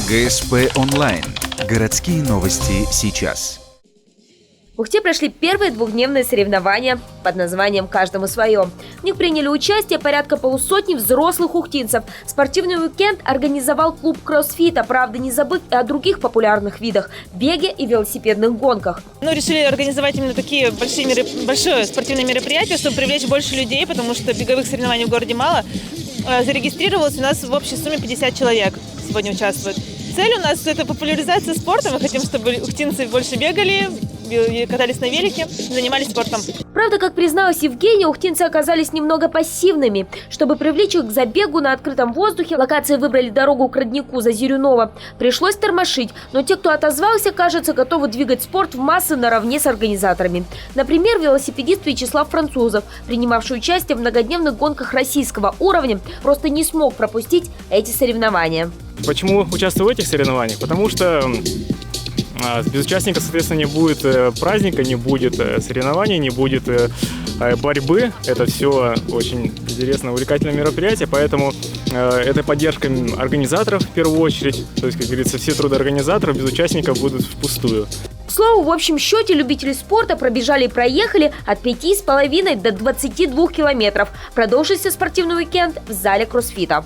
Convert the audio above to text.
ГСП онлайн. Городские новости сейчас. В Ухте прошли первые двухдневные соревнования под названием «Каждому свое». В них приняли участие порядка полусотни взрослых ухтинцев. Спортивный уикенд организовал клуб кроссфита, правда не забыв и о других популярных видах – беге и велосипедных гонках. Решили организовать именно такие большое спортивное мероприятие, чтобы привлечь больше людей, потому что беговых соревнований в городе мало. Зарегистрировалось у нас в общей сумме 50 человек сегодня участвуют. Цель у нас – это популяризация спорта. Мы хотим, чтобы ухтинцы больше бегали, катались на велике, занимались спортом. Правда, как призналась Евгения, ухтинцы оказались немного пассивными. Чтобы привлечь их к забегу на открытом воздухе, локации выбрали дорогу к роднику Зазирюново. Пришлось тормошить, но те, кто отозвался, кажется, готовы двигать спорт в массы наравне с организаторами. Например, велосипедист Вячеслав Французов, принимавший участие в многодневных гонках российского уровня, просто не смог пропустить эти соревнования. Почему участвую в этих соревнованиях? Потому что без участников, соответственно, не будет праздника, не будет соревнований, не будет борьбы. Это все очень интересное, увлекательное мероприятие, поэтому это поддержка организаторов в первую очередь. То есть, как говорится, все труды организаторов без участников будут впустую. К слову, в общем счете любители спорта пробежали и проехали от 5,5 до 22 километров. Продолжится спортивный уикенд в зале кроссфита.